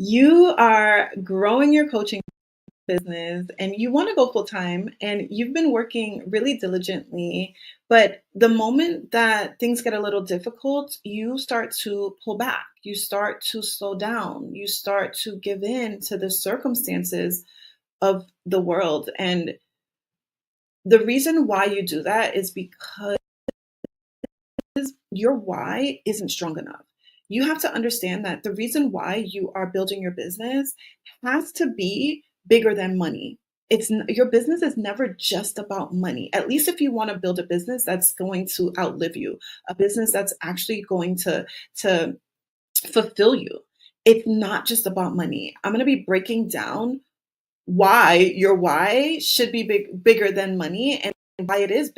You are growing your coaching business and you want to go full time and you've been working really diligently, but the moment that things get a little difficult, you start to pull back, you start to slow down, you start to give in to the circumstances of the world. And the reason why you do that is because your why isn't strong enough. You have to understand that the reason why you are building your business has to be bigger than money. Your business is never just about money. At least if you want to build a business that's going to outlive you, a business that's actually going to fulfill you. It's not just about money. I'm going to be breaking down why your why should be bigger than money, and why it is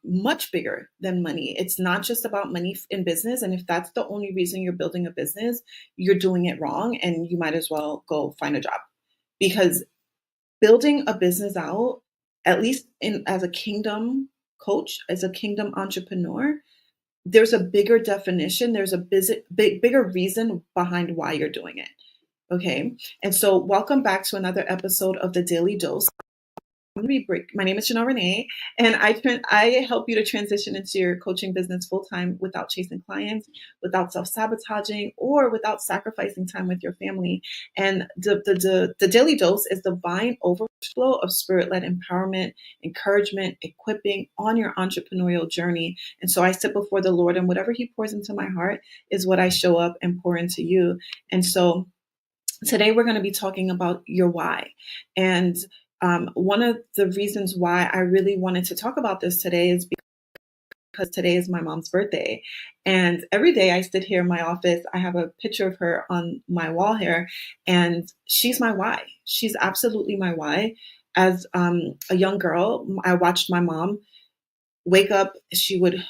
much bigger than money. It's not just about money in business. And if that's the only reason you're building a business, you're doing it wrong and you might as well go find a job. Because building a business out, at least as a kingdom coach, as a kingdom entrepreneur, there's a bigger definition, there's a bigger reason behind why you're doing it. Okay. And so welcome back to another episode of the Daily Dose. My name is Janel Ranèe, and I help you to transition into your coaching business full time without chasing clients, without self-sabotaging, or without sacrificing time with your family. And the Daily Dose is divine overflow of spirit-led empowerment, encouragement, equipping on your entrepreneurial journey. And so I sit before the Lord, and whatever He pours into my heart is what I show up and pour into you. And so today we're going to be talking about your why. And one of the reasons why I really wanted to talk about this today is because today is my mom's birthday. And every day I sit here in my office, I have a picture of her on my wall here, and she's my why. She's absolutely my why. As a young girl, I watched my mom wake up. She would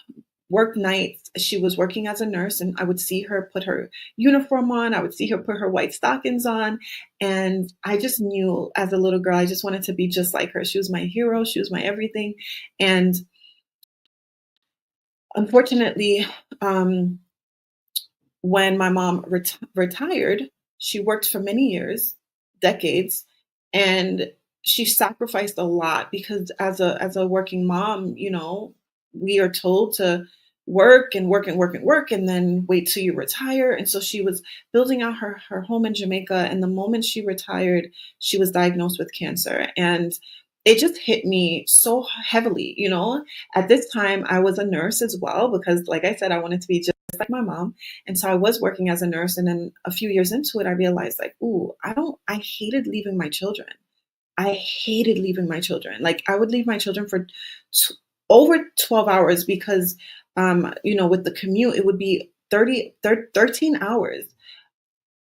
work nights. She was working as a nurse, and I would see her put her uniform on. I would see her put her white stockings on. And I just knew as a little girl, I just wanted to be just like her. She was my hero. She was my everything. And unfortunately, when my mom retired, she worked for many years, decades, and she sacrificed a lot because as a working mom, we are told to work and work and work and work and then wait till you retire. And so she was building out her home in Jamaica. And the moment she retired, she was diagnosed with cancer. And it just hit me so heavily. At this time, I was a nurse as well, because like I said, I wanted to be just like my mom. And so I was working as a nurse. And then a few years into it, I realized like, ooh, I hated leaving my children. I hated leaving my children. Like I would leave my children for over 12 hours because, with the commute, it would be 13 hours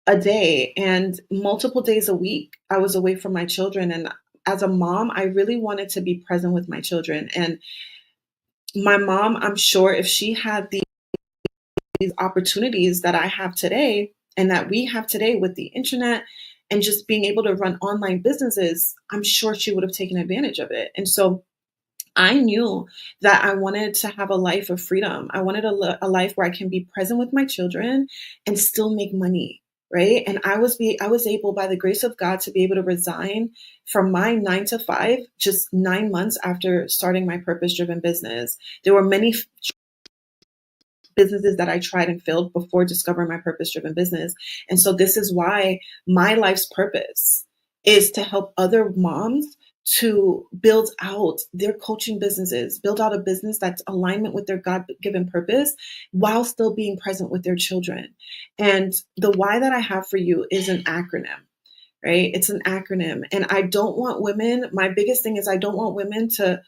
a day and multiple days a week. I was away from my children. And as a mom, I really wanted to be present with my children. And my mom, I'm sure if she had these opportunities that I have today and that we have today with the internet and just being able to run online businesses, I'm sure she would have taken advantage of it. And so I knew that I wanted to have a life of freedom. I wanted a life where I can be present with my children and still make money, right? And I was able, by the grace of God, to be able to resign from my 9 to 5 just 9 months after starting my purpose-driven business. There were many businesses that I tried and failed before discovering my purpose-driven business. And so this is why my life's purpose is to help other moms to build out their coaching businesses, build out a business that's alignment with their God-given purpose while still being present with their children. And the why that I have for you is an acronym, right? It's an acronym. And I don't want women, my biggest thing is I don't want women to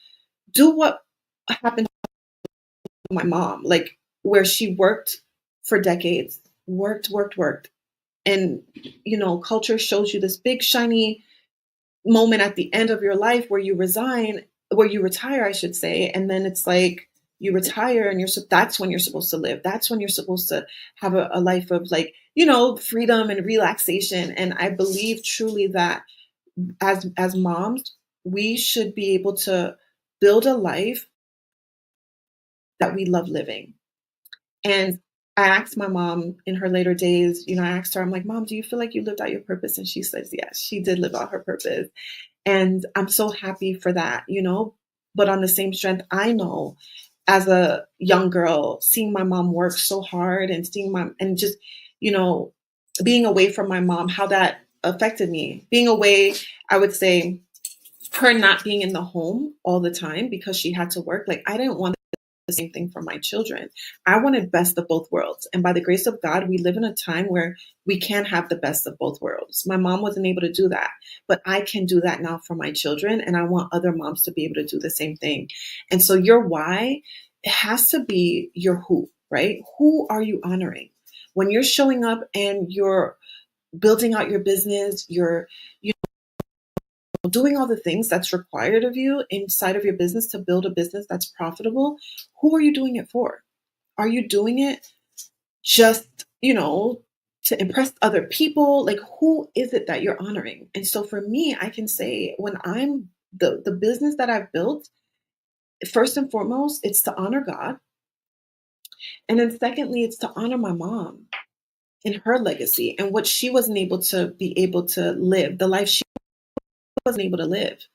do what happened to my mom, like where she worked for decades, worked. And, culture shows you this big, shiny moment at the end of your life where you retire, I should say. And then it's like you retire and that's when you're supposed to live. That's when you're supposed to have a life of freedom and relaxation. And I believe truly that as moms, we should be able to build a life that we love living. And I asked my mom in her later days, I asked her, I'm like, Mom, do you feel like you lived out your purpose? And she says, yes, she did live out her purpose. And I'm so happy for that. But on the same strength, I know as a young girl, seeing my mom work so hard and and just, you know, being away from my mom, how that affected me. Being away, I would say her not being in the home all the time because she had to work. Like, I didn't want the same thing for my children. I wanted best of both worlds. And by the grace of God, we live in a time where we can have the best of both worlds. My mom wasn't able to do that, but I can do that now for my children. And I want other moms to be able to do the same thing. And so your why, it has to be your who, right? Who are you honoring? When you're showing up and you're building out your business, you're doing all the things that's required of you inside of your business to build a business that's profitable, who are you doing it for? Are you doing it just, to impress other people? Like, who is it that you're honoring? And so for me, I can say when I'm the business that I've built, first and foremost, it's to honor God. And then secondly, it's to honor my mom and her legacy and what she wasn't able to be able to live, the life she wasn't able to live,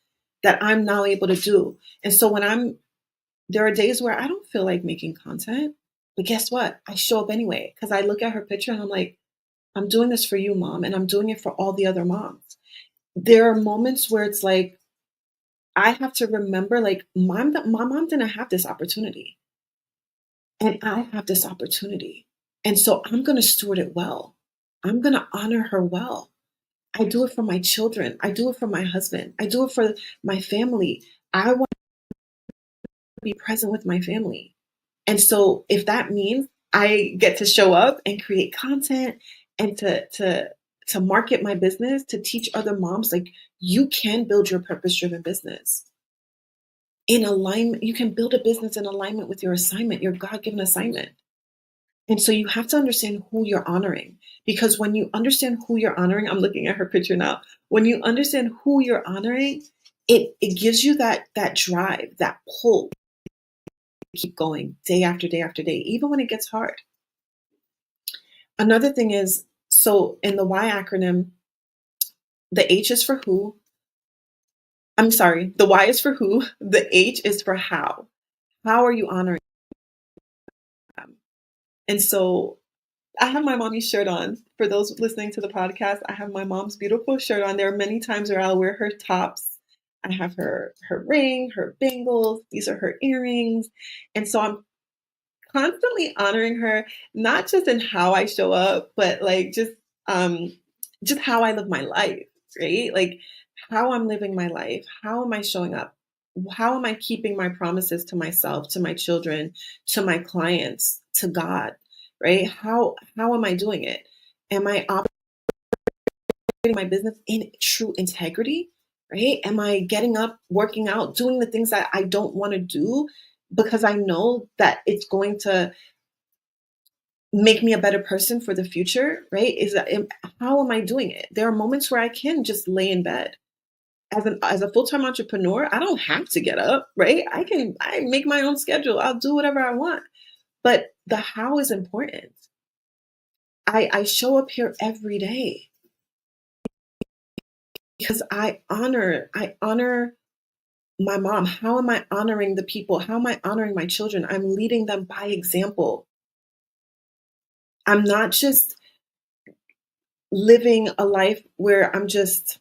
that I'm now able to do. And so there are days where I don't feel like making content, but guess what? I show up anyway because I look at her picture and I'm like, I'm doing this for you, Mom, and I'm doing it for all the other moms. There are moments where it's like, I have to remember, like, my mom didn't have this opportunity, and I have this opportunity. And so I'm going to steward it well. I'm going to honor her well. I do it for my children. I do it for my husband. I do it for my family. I want to be present with my family. And so if that means I get to show up and create content and to market my business, to teach other moms, like, you can build your purpose-driven business in alignment. You can build a business in alignment with your assignment, your God-given assignment. And so you have to understand who you're honoring, because when you understand who you're honoring, I'm looking at her picture now. When you understand who you're honoring, it gives you that drive, that pull to keep going day after day after day, even when it gets hard. Another thing is, so in the Y acronym, the H is for who. I'm sorry, the Y is for who, the H is for how. How are you honoring them? And so I have my mommy's shirt on. For those listening to the podcast, I have my mom's beautiful shirt on. There are many times where I'll wear her tops. I have her ring, her bangles. These are her earrings. And so I'm constantly honoring her, not just in how I show up, but like just how I live my life, right? Like, how I'm living my life, how am I showing up? How am I keeping my promises to myself, to my children, to my clients, to God, right? How am I doing it? Am I operating my business in true integrity, right? Am I getting up, working out, doing the things that I don't want to do because I know that it's going to make me a better person for the future, right? How am I doing it? There are moments where I can just lay in bed. As a full-time entrepreneur, I don't have to get up, right? I make my own schedule. I'll do whatever I want. But the how is important. I show up here every day because I honor my mom. How am I honoring the people? How am I honoring my children? I'm leading them by example. I'm not just living a life where I'm just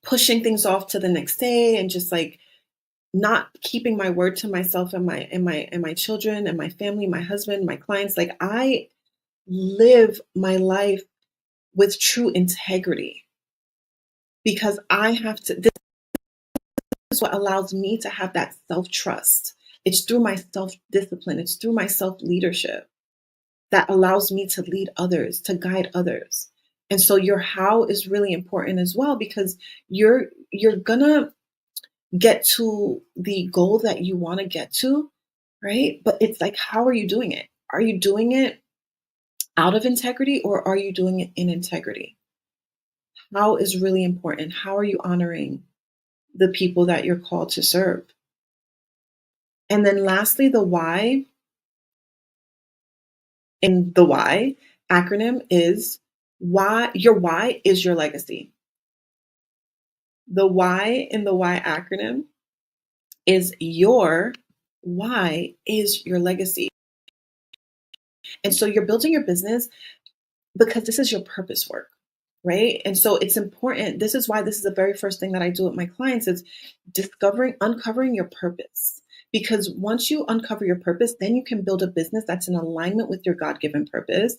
pushing things off to the next day and just like not keeping my word to myself and my children and my family, my husband, my clients. Like, I live my life with true integrity because I have to, this is what allows me to have that self-trust. It's through my self-discipline. It's through my self-leadership that allows me to lead others, to guide others. And so your how is really important as well, because you're gonna get to the goal that you want to get to, right? But it's like, how are you doing it? Are you doing it out of integrity or are you doing it in integrity? How is really important. How are you honoring the people that you're called to serve? And then lastly, the why. in the why acronym is why is your legacy. The why in the why acronym is your why is your legacy. And so you're building your business because this is your purpose work, right? And so it's important. This is why this is the very first thing that I do with my clients is uncovering your purpose. Because once you uncover your purpose, then you can build a business that's in alignment with your God-given purpose.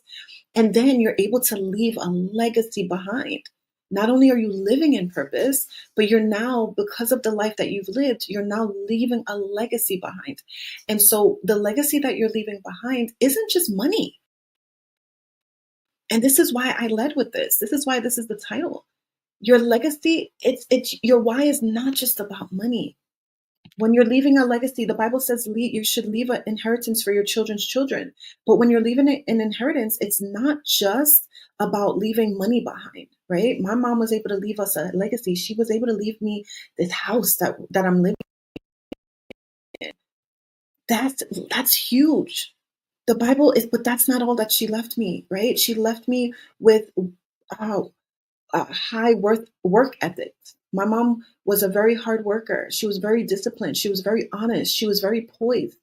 And then you're able to leave a legacy behind. Not only are you living in purpose, but you're now, because of the life that you've lived, you're now leaving a legacy behind. And so the legacy that you're leaving behind isn't just money. And this is why I led with this. This is why this is the title. Your legacy, it's your why is not just about money. When you're leaving a legacy, the Bible says you should leave an inheritance for your children's children. But when you're leaving an inheritance, it's not just about leaving money behind, right? My mom was able to leave us a legacy. She was able to leave me this house that I'm living in. That's huge. The Bible is, but that's not all that she left me, right? She left me with uh, a high work ethic. My mom was a very hard worker. She was very disciplined. She was very honest. She was very poised.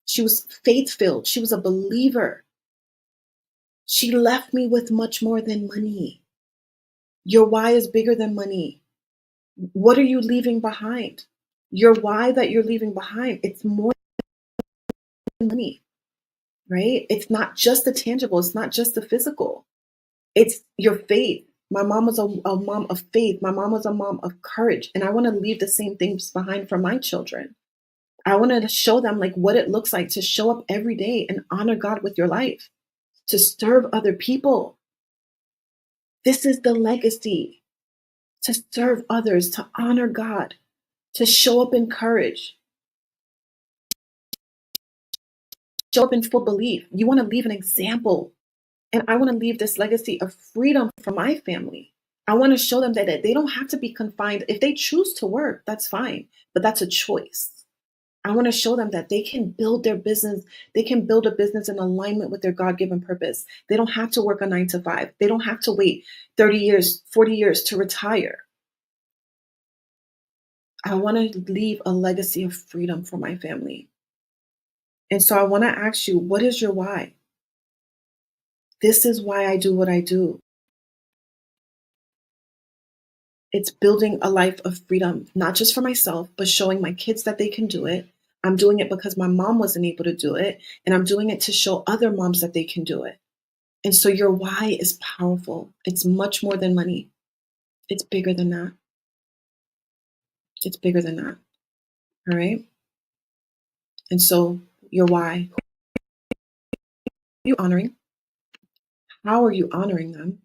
She was faith-filled. She was a believer. She left me with much more than money. Your why is bigger than money. What are you leaving behind? Your why that you're leaving behind, it's more than money, right? It's not just the tangible. It's not just the physical. It's your faith. My mom was a mom of faith. My mom was a mom of courage. And I want to leave the same things behind for my children. I want to show them like what it looks like to show up every day and honor God with your life, to serve other people. This is the legacy, to serve others, to honor God, to show up in courage, show up in full belief. You want to leave an example. And I want to leave this legacy of freedom for my family. I want to show them that they don't have to be confined. If they choose to work, that's fine, but that's a choice. I want to show them that they can build their business. They can build a business in alignment with their God-given purpose. They don't have to work a 9 to 5. They don't have to wait 30 years, 40 years to retire. I want to leave a legacy of freedom for my family. And so I want to ask you, what is your why? This is why I do what I do. It's building a life of freedom, not just for myself, but showing my kids that they can do it. I'm doing it because my mom wasn't able to do it, and I'm doing it to show other moms that they can do it. And so your why is powerful. It's much more than money. It's bigger than that. It's bigger than that. All right. And so your why, who are you honoring? How are you honoring them?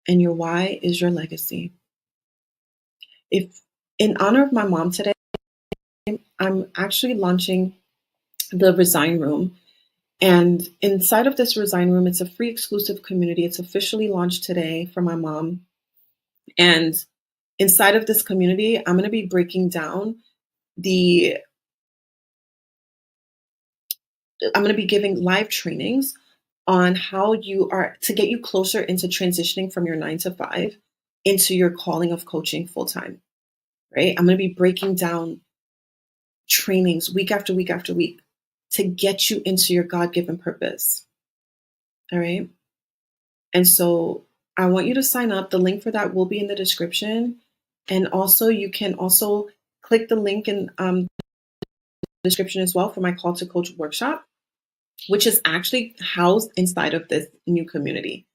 And your why is your legacy. If in honor of my mom today, I'm actually launching the Resign Room. And inside of this Resign Room, it's a free exclusive community. It's officially launched today for my mom. And inside of this community, I'm going to be breaking down I'm going to be giving live trainings on how you are to get you closer into transitioning from your 9 to 5 into your calling of coaching full time, right? I'm going to be breaking down trainings week after week after week to get you into your God given purpose. All right. And so I want you to sign up. The link for that will be in the description. And also, you can also click the link in the description as well for my Call to Coach workshop, which is actually housed inside of this new community.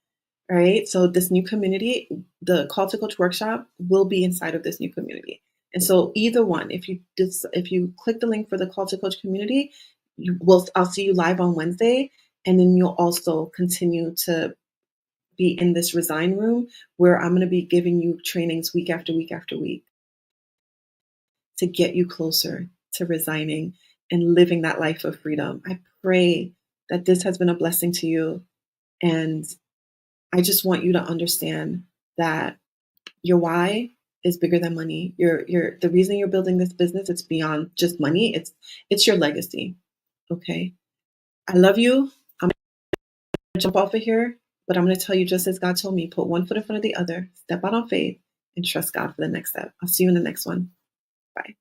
All right. So this new community, the Call to Coach workshop will be inside of this new community. And so either one, if you click the link for the Call to Coach community, I'll see you live on Wednesday. And then you'll also continue to be in this Resign Room where I'm going to be giving you trainings week after week after week to get you closer to resigning and living that life of freedom. I pray that this has been a blessing to you. And I just want you to understand that your why is bigger than money. The reason you're building this business, it's beyond just money. It's your legacy. Okay. I love you. Jump off of here, but I'm going to tell you just as God told me, put one foot in front of the other, step out on faith, and trust God for the next step. I'll see you in the next one. Bye.